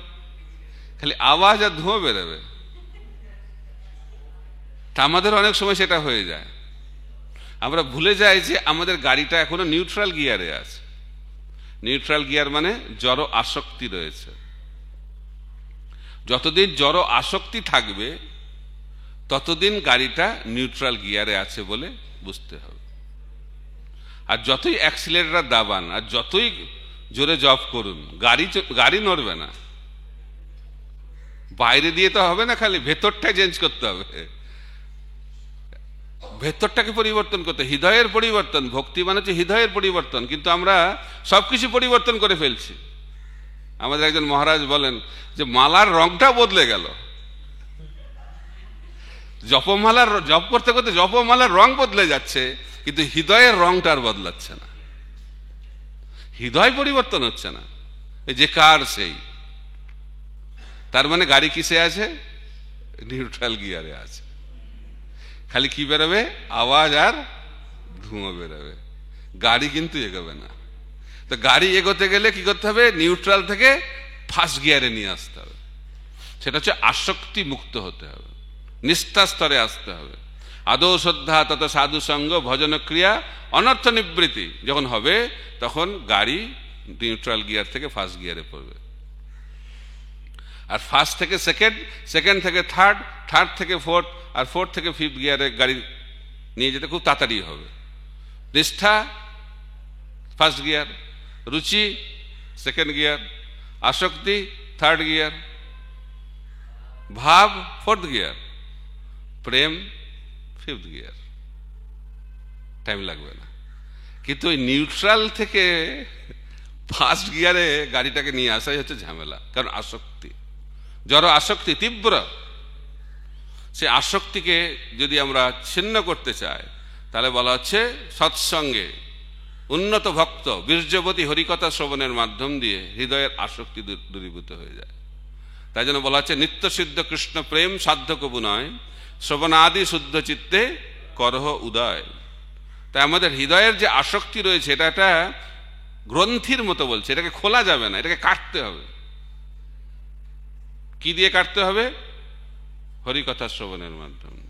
খালি আওয়াজ আর ধোঁয়া বেরোবে। তা আমাদের অনেক সময় সেটা হয়ে যায়, আমরা ভুলে যাই যে আমাদের গাড়িটা এখনো নিউট্রাল গিয়ারে আছে। নিউট্রাল গিয়ার মানে জড় আসক্তি রয়েছে। যতদিন জড় আসক্তি থাকবে ততদিন গাড়িটা নিউট্রাল গিয়ারে আছে বলে বুঝতে হবে। আর যতই অ্যাক্সিলারেটর দাবান আর যতই জোরে জব করুন, গাড়ি নড়বে না। বাইরে দিয়ে তো হবে না, খালি ভেতরটা চেঞ্জ করতে হবে, ভেতরটাকে পরিবর্তন করতে, হৃদয়ের পরিবর্তন। ভক্তি মানে হচ্ছে হৃদয়ের পরিবর্তন, কিন্তু আমরা সবকিছু পরিবর্তন করে ফেলছি। আমাদের একজন মহারাজ বলেন যে মালার রংটা বদলে গেল, জপমালার জপ করতে করতে জপমালার রং বদলে যাচ্ছে, কিন্তু হৃদয়ের রংটা আর বদলাচ্ছে না, হৃদয় পরিবর্তন হচ্ছে না। এই যে কার সেই, তার মানে গাড়ি কিসে আছে? নিউট্রাল গিয়ারে আছে। খালি কি বেরোবে? আওয়াজ আর ধুঁয়ো বেরোবে, গাড়ি কিন্তু এগোবে না। তো গাড়ি এগোতে গেলে কি করতে হবে? নিউট্রাল থেকে ফার্স্ট গিয়ারে নিয়ে আসতে হবে। সেটা হচ্ছে আসক্তি মুক্ত হতে হবে, নিষ্ঠা স্তরে আসতে হবে। আদৌ শ্রদ্ধা তত সাধু সঙ্গ ভজন ক্রিয়া অনর্থ নিবৃত্তি যখন হবে, তখন গাড়ি নিউট্রাল গিয়ার থেকে ফার্স্ট গিয়ারে পড়বে। আর ফার্স্ট থেকে সেকেন্ড, সেকেন্ড থেকে থার্ড, থার্ড থেকে ফোর্থ, আর ফোর্থ থেকে ফিফথ গিয়ারে গাড়ি নিয়ে যেতে খুব তাড়াতাড়ি হবে। নিষ্ঠা ফার্স্ট গিয়ার, রুচি সেকেন্ড গিয়ার, আসক্তি থার্ড গিয়ার, ভাব ফোর্থ গিয়ার, প্রেম ফিফথ গিয়ার। টাইম লাগবে না। কিন্তু ওই নিউট্রাল থেকে ফার্স্ট গিয়ারে গাড়িটাকে নিয়ে আসাই হচ্ছে ঝামেলা। কারণ আসক্তি, জড় আসক্তি তীব্র। সে আসক্তিকে যদি আমরা ছিন্ন করতে চাই, তাহলে বলা হচ্ছে সৎসঙ্গে উন্নত ভক্ত বীর্যবতী হরিকথা শ্রবণের মাধ্যম দিয়ে হৃদয়ের আসক্তি দূরীভূত হয়ে যায়। তাই জন্য বলা হচ্ছে নিত্য সিদ্ধ কৃষ্ণ প্রেম সাধ্য কবু নয়, শ্রবণাদি শুদ্ধ চিত্তে করহ উদয়। তাই আমাদের হৃদয়ের যে আসক্তি রয়েছে, এটা একটা গ্রন্থির মতো বলছে, এটাকে খোলা যাবে না, এটাকে কাটতে হবে। কি দিয়ে কাটতে হবে? হরিকথা শ্রবণের মাধ্যমে।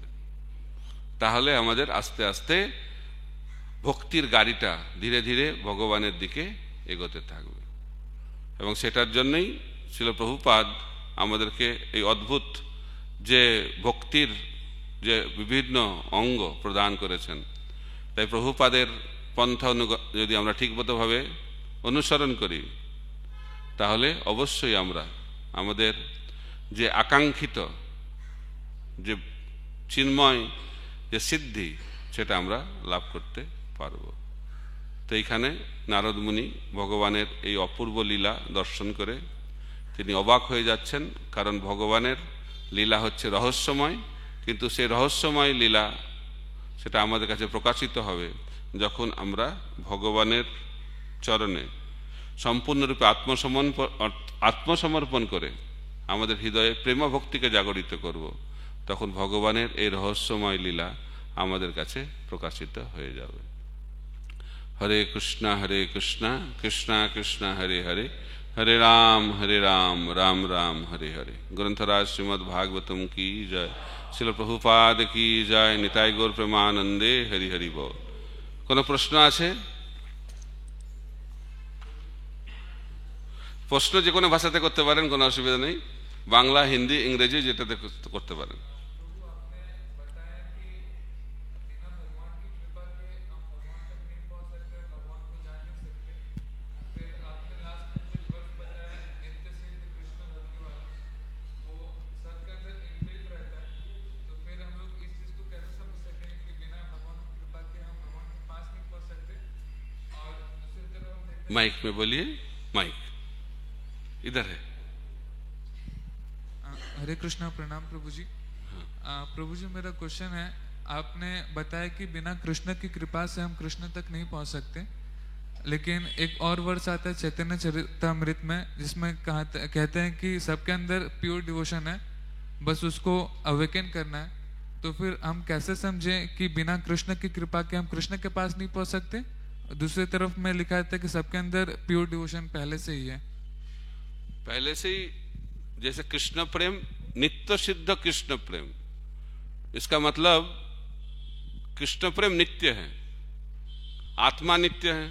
তাহলে আমাদের আস্তে আস্তে ভক্তির গাড়িটা ধীরে ধীরে ভগবানের দিকে এগোতে থাকবে। এবং সেটার জন্যই শ্রীল প্রভুপাদ আমাদেরকে এই অদ্ভুত যে ভক্তির যে বিভিন্ন অঙ্গ প্রদান করেছেন। তাই প্রভুপাদের পন্থা যদি আমরা ঠিকমতোভাবে অনুসরণ করি, তাহলে অবশ্যই আমরা আমাদের যে আকাঙ্ক্ষিত যে চিন্ময় যে সিদ্ধি, সেটা আমরা লাভ করতে পারব। তো এইখানে নারদ মুনি ভগবানের এই অপূর্ব লীলা দর্শন করে তিনি অবাক হয়ে যাচ্ছেন। কারণ ভগবানের লীলা হচ্ছে রহস্যময়, কিন্তু সেই রহস্যময় লীলা সেটা আমাদের কাছে প্রকাশিত হবে যখন আমরা ভগবানের চরণে সম্পূর্ণরূপে আত্মসমর্পণ করে আমাদের হৃদয়ে প্রেম ভক্তিকে জাগরিত করব। তখন ভগবানের এই রহস্যময় লীলা আমাদের কাছে প্রকাশিত হয়ে যাবে। হরে কৃষ্ণ কৃষ্ণ কৃষ্ণ হরে হরে, হরে রাম রাম রাম হরে হরে। গ্রন্থরাজ শ্রীমদ্ ভাগবতম কি জয়, শ্রীল প্রভুপাদ কি জয়, নিতাই গৌর প্রেমানন্দে হরি হরি বল। কোনো প্রশ্ন আছে? প্রশ্ন যে কোনো ভাষাতে করতে পারেন, কোনো অসুবিধা নেই। বাংলা, হিন্দি, ইংরেজি যেটাতে করতে পারেন। माइक में बोलिए, माइक इधर है। हरे कृष्णा, प्रणाम प्रभु जी। प्रभु जी, मेरा क्वेश्चन है, आपने बताया कि बिना कृष्ण की कृपा से हम कृष्ण तक नहीं पहुंच सकते, लेकिन एक और वर्ष आता है चैतन्य चरितामृत में, जिसमें कहते हैं कि सबके अंदर प्योर डिवोशन है, बस उसको अवेकन करना है। तो फिर हम कैसे समझें कि बिना कृष्ण की कृपा के हम कृष्ण के पास नहीं पहुंच सकते? दूसरी तरफ में लिखा था कि सबके अंदर प्योर डिवोशन पहले से ही है। पहले से ही, जैसे कृष्ण प्रेम नित्य सिद्ध कृष्ण प्रेम, इसका मतलब कृष्ण प्रेम नित्य है, आत्मा नित्य है,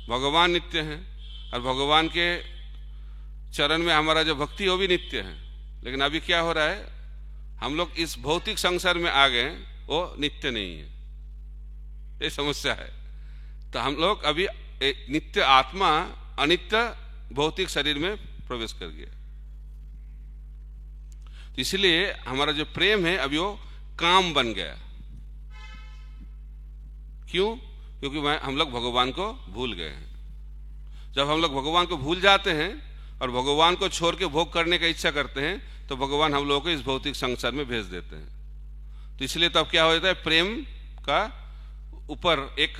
भगवान नित्य है, और भगवान के चरण में हमारा जो भक्ति वो भी नित्य है। लेकिन अभी क्या हो रहा है, हम लोग इस भौतिक संसार में आ गए, वो नित्य नहीं है, ये समस्या है। तो हम लोग अभी एक नित्य आत्मा अनित्य भौतिक शरीर में प्रवेश कर गया। तो इसलिए हमारा जो प्रेम है अभी वो काम बन गया। क्यों? क्योंकि हम लोग भगवान को भूल गए हैं। जब हम लोग भगवान को भूल जाते हैं और भगवान को छोड़ के भोग करने का इच्छा करते हैं, तो भगवान हम लोगों को इस भौतिक संसार में भेज देते हैं। तो इसलिए तब क्या हो जाता है, प्रेम का ऊपर एक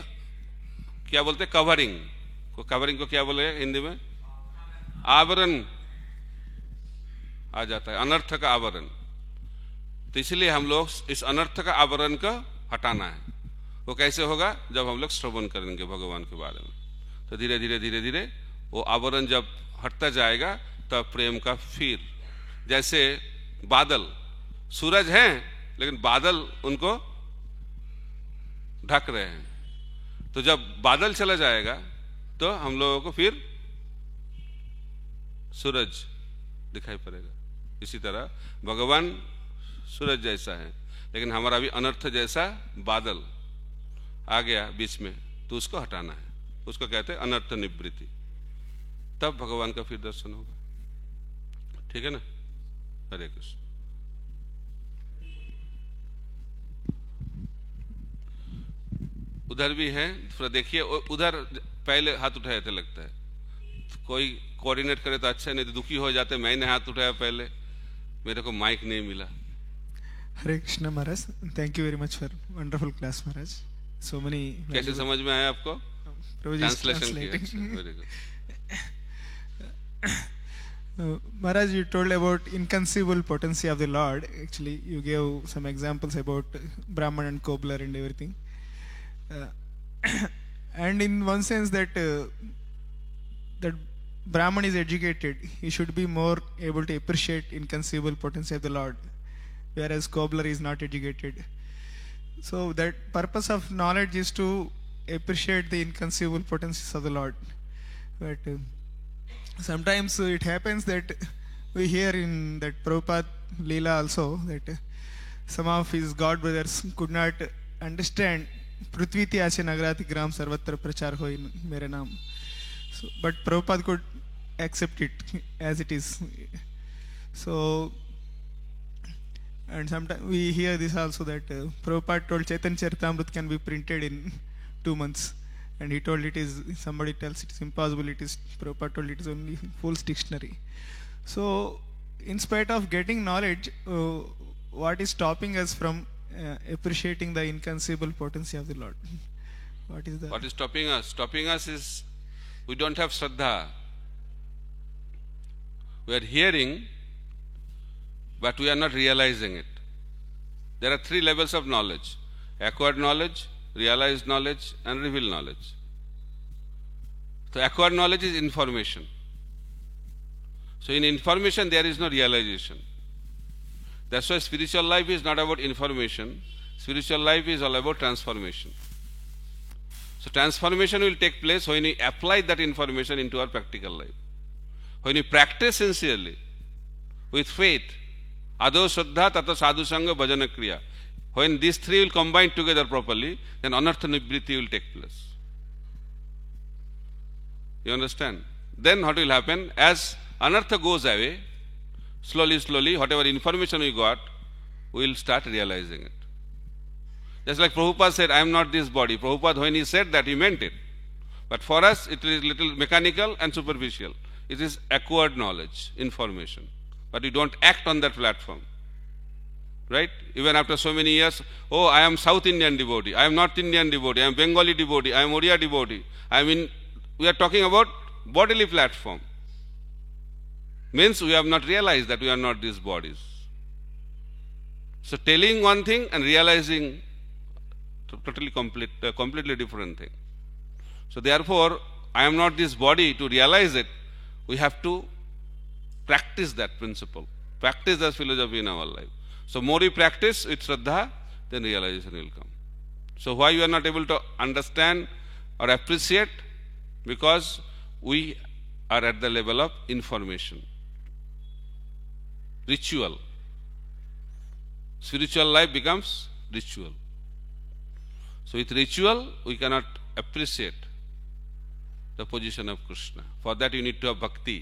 क्या बोलते हैं, कवरिंग को क्या बोले हिंदी में, आवरण आ जाता है, अनर्थ का आवरण। तो इसलिए हम लोग इस अनर्थ का आवरण को हटाना है। वो कैसे होगा? जब हम लोग श्रवण करेंगे भगवान के बारे में, तो धीरे धीरे वो आवरण जब हटता जाएगा, तब प्रेम का फिर, जैसे बादल, सूरज हैं लेकिन बादल उनको ढक रहे हैं, तो जब बादल चला जाएगा तो हम लोगों को फिर सूरज दिखाई पड़ेगा। इसी तरह भगवान सूरज जैसा है, लेकिन हमारा भी अनर्थ जैसा बादल आ गया बीच में, तो उसको हटाना है। उसको कहते हैं अनर्थ निवृत्ति। तब भगवान का फिर दर्शन होगा। ठीक है ना? हरे कृष्ण। उधर भी है, थोड़ा देखिए। उधर पहले हाथ उठाए थे, लगता है कोई कोऑर्डिनेट करे तो अच्छा, नहीं तो दुखी हो जाते। मैंने हाथ उठाया पहले, मेरे को माइक नहीं मिला। Hare Krishna Maharaj, thank you very much for wonderful class Maharaj. So many. कैसे समझ में आया आपको? ट्रांसलेशन किया। Very good. Maharaj, you told about inconceivable potency of the Lord. Actually, you gave some examples about Brahman and cobbler and everything. And in one sense that that Brahman is educated, he should be more able to appreciate inconceivable potency of the Lord, whereas cobbler is not educated. So that purpose of knowledge is to appreciate the inconceivable potencies of the Lord. But sometimes it happens that we hear in that Prabhupada Leela also that some of his god brothers could not understand Prithviti Ache Nagarati Gram Sarvatra Prachar Hoi Mere Naam. So, but Prabhupada could accept it as it is. So, and sometimes we hear this also that Prabhupada told Chaitanya Charitamrita can be printed in 2 months. And he told it is, somebody tells it is impossible, it is, Prabhupada told it is only Fool's Dictionary. So, in spite of getting knowledge, what is stopping us from appreciating the inconceivable potency of the Lord? What is that? What is stopping us? Stopping us is we don't have Shraddha. We are hearing, but we are not realizing it. There are 3 levels of knowledge: acquired knowledge, realized knowledge, and revealed knowledge. So acquired knowledge is information. So in information there is no realization. That's why spiritual life is not about information. Spiritual life is all about transformation. So transformation will take place when we apply that information into our practical life. When we practice sincerely, with faith, ado shraddha tato sadhu sangha bhajana kriya. When these 3 will combine together properly, then anartha nivriti will take place. You understand? Then what will happen? As anartha goes away, slowly, whatever information we got, we will start realizing it. Just like Prabhupada said, I am not this body. Prabhupada, when he said that, he meant it. But for us, it is little mechanical and superficial. It is acquired knowledge, information. But we don't act on that platform. Right? Even after so many years, oh, I am South Indian devotee, I am North Indian devotee, I am Bengali devotee, I am Oriya devotee. We are talking about bodily platform. Means we have not realized that we are not these bodies. So telling one thing and realizing totally completely different thing. So therefore, I am not this body. To realize it, we have to practice that principle, practice that philosophy in our life. So more we practice with Shraddha, then realization will come. So why you are not able to understand or appreciate? Because we are at the level of information. ritual. Spiritual life becomes ritual. So with ritual, we cannot appreciate the position of Krishna. For that you need to have bhakti.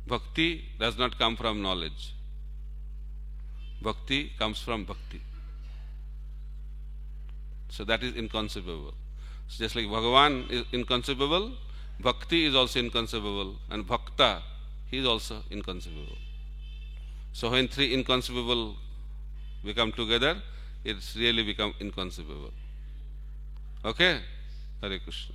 Bhakti does not come from knowledge. Bhakti comes from bhakti. So that is inconceivable. So just like Bhagavan is inconceivable, bhakti is also inconceivable, and bhakta, he is also inconceivable. So when three inconceivable become together, it's really become inconceivable. Okay? Hare Krishna.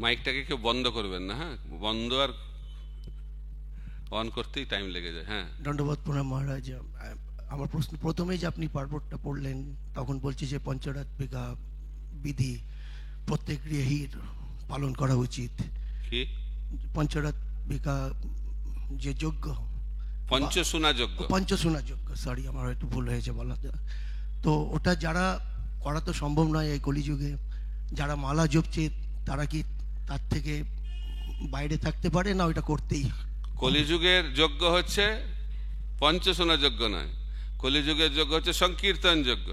মাইকটাকে কেউ বন্ধ করবেন না, হ্যাঁ? বন্ধ আর on করতেই time লেগে যায়। হ্যাঁ, দণ্ডবোধ প্রণাম মহারাজ। আমার প্রশ্ন প্রথমেই যে আপনি পার্বতটা পড়লেন, তখন বলছি যে পঞ্চরাত্রিকা বিধি প্রত্যেক গৃহীর পালন করা উচিত। কি পঞ্চরাত্রিকা যে যজ্ঞ, পঞ্চসুনা যজ্ঞ, পঞ্চসুনা যজ্ঞ, সরি আমার একটু ভুল হয়েছে বলাতে। তো ওটা যারা করা তো সম্ভব নয় এই কলিযুগে, যারা মালা জপছে তারা কি তার থেকে বাইরে থাকতে পারে না ওইটা করতেই? কলিযুগের যজ্ঞ হচ্ছে পঞ্চসুনা যজ্ঞ নয়, কলিযুগের যজ্ঞ হচ্ছে সংকীর্তন যজ্ঞ।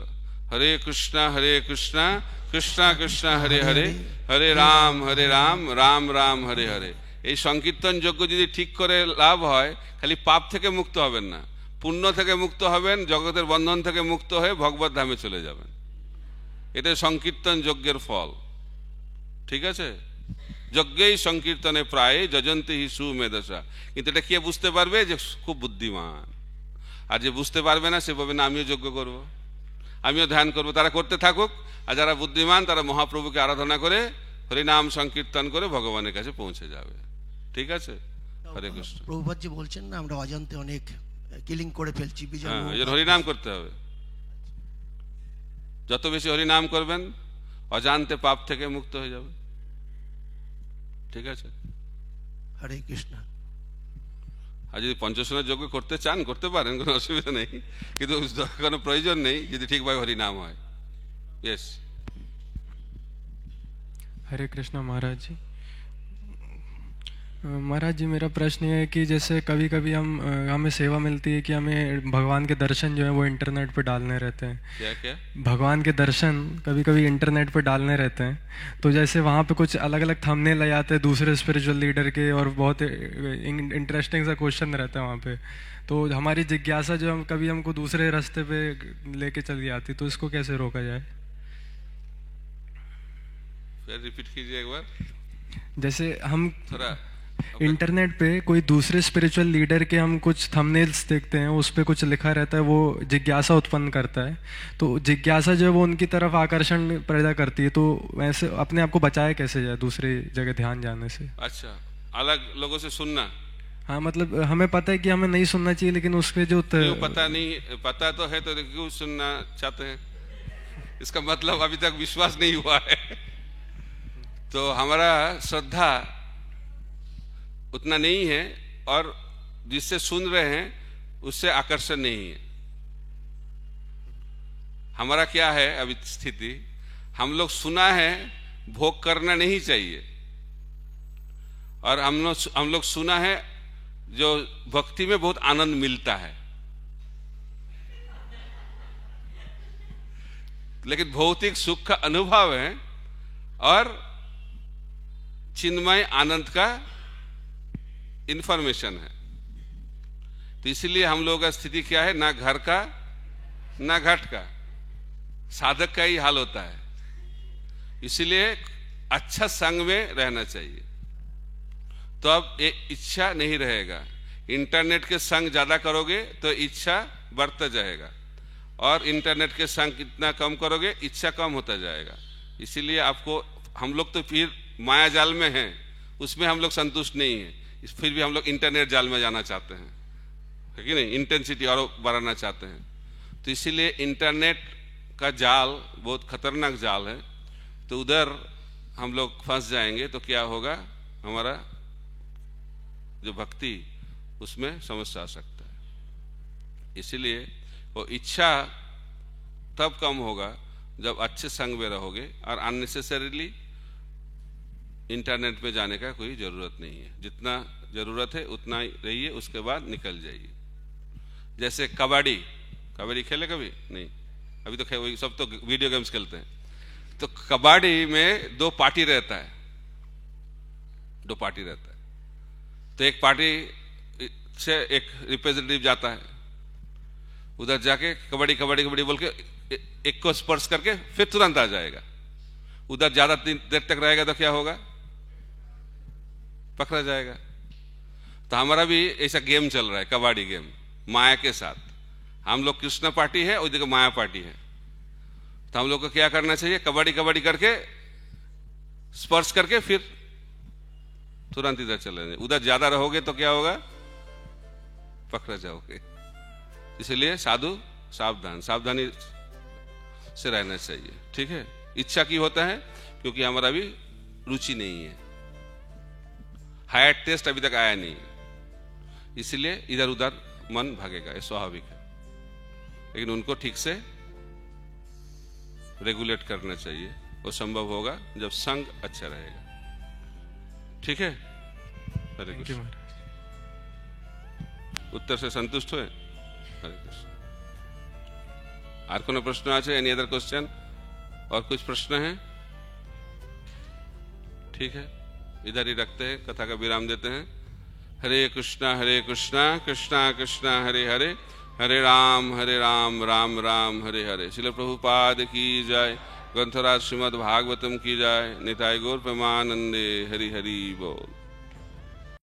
হরে কৃষ্ণ কৃষ্ণ কৃষ্ণ হরে হরে, হরে রাম রাম রাম হরে হরে। এই সংকীর্তন যজ্ঞ যদি ঠিক করে লাভ হয়, খালি পাপ থেকে মুক্ত হবেন না, পুণ্য থেকে মুক্ত হবেন, জগতের বন্ধন থেকে মুক্ত হয়ে ভগবত ধামে চলে যাবেন। এটা সংকীর্তন যজ্ঞের ফল। ঠিক আছে? যজ্ঞেই সংকীর্তনে প্রায় যজন্তি হি সুমেধসা। কিন্তু এটা কে বুঝতে পারবে? যে খুব বুদ্ধিমান। আর যে বুঝতে পারবে না সে বলবে না আমিও যজ্ঞ করব, আমিও ধ্যান করব। তারা করতে থাকুক, আর যারা বুদ্ধিমান তারা মহাপ্রভুকে আরাধনা করে হরিনাম সংকীর্তন করে ভগবানের কাছে পৌঁছে যাবে। ঠিক আছে? হরে কৃষ্ণ। প্রভুপাদ যে বলছেন না আমরা অজান্তে অনেক কিলিং করে ফেলছি, হ্যাঁ, এই জন্য হরিনাম করতে হবে। যত বেশি হরিনাম করবেন অজান্তে পাপ থেকে মুক্ত হয়ে যাবে। ঠিক আছে? হরে কৃষ্ণ। আর যদি পঞ্চসুনা যজ্ঞ করতে চান করতে পারেন, কোনো অসুবিধা নেই, কিন্তু কোনো প্রয়োজন নেই যদি ঠিকভাবে হরিনাম হয়। ইয়েস। हरे कृष्णा महाराज जी। महाराज जी मेरा प्रश्न ये है कि जैसे कभी कभी हमें सेवा मिलती है कि हमें भगवान के दर्शन जो है वो इंटरनेट पे डालने रहते हैं। क्या? भगवान के दर्शन कभी कभी इंटरनेट पे डालने रहते हैं, तो जैसे वहाँ पे कुछ अलग अलग थंबनेल ले आते हैं दूसरे स्पिरिचुअल लीडर के, और बहुत इंटरेस्टिंग सा क्वेश्चन रहता है वहाँ पे। तो हमारी जिज्ञासा जो हम कभी हमको दूसरे रास्ते पे लेके चली आती, तो इसको कैसे रोका जाए? फिर रिपीट कीजिए एक बार। जैसे हम थोड़ा इंटरनेट पे कोई दूसरे स्पिरिचुअल लीडर के हम कुछ थंबनेल्स देखते हैं, उस पे कुछ लिखा रहता है, वो जिज्ञासा उत्पन्न करता है, तो जिज्ञासा जो है वो उनकी तरफ आकर्षण पैदा करती है, तो वैसे अपने आप को बचाए कैसे जाए दूसरे जगह ध्यान जाने से? अच्छा, अलग लोगों से सुनना। हाँ, मतलब हमें पता है कि हमें नहीं सुनना चाहिए, लेकिन उसके जो क्यों पता नहीं? पता तो है, तो क्यों सुनना चाहते हैं? इसका मतलब अभी तक विश्वास नहीं हुआ है। तो हमारा श्रद्धा उतना नहीं है, और जिससे सुन रहे हैं उससे आकर्षण नहीं है। हमारा क्या है अभी स्थिति? हम लोग सुना है, भोग करना नहीं चाहिए, और हम लोग सुना है जो भक्ति में बहुत आनंद मिलता है, लेकिन भौतिक सुख का अनुभव है और चिन्मय आनंद का इंफॉर्मेशन है। तो इसलिए हम लोगों का स्थिति क्या है? ना घर का ना घाट का, साधक का ही हाल होता है। इसलिए अच्छा संग में रहना चाहिए, तो अब ये इच्छा नहीं रहेगा। इंटरनेट के संग ज्यादा करोगे तो इच्छा बढ़ता जाएगा, और इंटरनेट के संग कितना कम करोगे इच्छा कम होता जाएगा। इसीलिए आपको, हम लोग तो फिर माया जाल में हैं, उसमें हम लोग संतुष्ट नहीं है, फिर भी हम लोग इंटरनेट जाल में जाना चाहते हैं, है कि नहीं? इंटेंसिटी और बढ़ाना चाहते हैं। तो इसीलिए इंटरनेट का जाल बहुत खतरनाक जाल है, तो उधर हम लोग फंस जाएंगे तो क्या होगा? हमारा जो भक्ति उसमें समस्या आ सकता है। इसलिए वो इच्छा तब कम होगा जब अच्छे संग में रहोगे और अननेसेसरीली इंटरनेट पे जाने का कोई ज़रूरत नहीं है। जितना ज़रूरत है उतना ही रहिए, उसके बाद निकल जाइए। जैसे कबड्डी, कबड्डी खेले कभी नहीं? अभी तो वही सब तो वीडियो गेम्स खेलते हैं। तो कबड्डी में दो पार्टी रहता है, दो पार्टी रहता है। तो एक पार्टी से एक रिप्रेजेंटेटिव जाता है, उधर जाके कबड्डी कबड्डी कबड्डी बोल के एक को स्पर्श करके फिर तुरंत आ जाएगा। उधर ज्यादा देर तक रहेगा तो क्या होगा? पकड़ा जाएगा। तो हमारा भी ऐसा गेम चल रहा है, कबड्डी गेम, माया के साथ। हम लोग कृष्ण पार्टी है और देखो माया पार्टी है। तो हम लोग को क्या करना चाहिए? कबड्डी कबड्डी करके स्पर्श करके फिर तुरंत इधर चले जाए। उधर ज्यादा रहोगे तो क्या होगा? पकड़ा जाओगे। इसलिए साधु सावधान, सावधानी से रहना चाहिए। ठीक है? इच्छा की होता है क्योंकि हमारा भी रुचि नहीं है, हायर टेस्ट अभी तक आया नहीं, इसलिए इधर उधर मन भागेगा, ये स्वाभाविक है। लेकिन उनको ठीक से रेगुलेट करना चाहिए। वो संभव होगा जब संग अच्छा रहेगा। ठीक है? हरे कृष्ण। उत्तर से संतुष्ट हुए? हरे कृष्ण। और कोनो प्रश्न আছে? Any other question? और कुछ प्रश्न है? ठीक है, इधर ही रखते हैं, कथा का विराम देते हैं। हरे कृष्णा कृष्णा कृष्णा हरे हरे, हरे राम राम राम हरे हरे। श्रील प्रभुपाद की जय। ग्रंथराज श्रीमद् भागवतम की जय। निताय गौर प्रेमानंदे। हरि हरि बोल।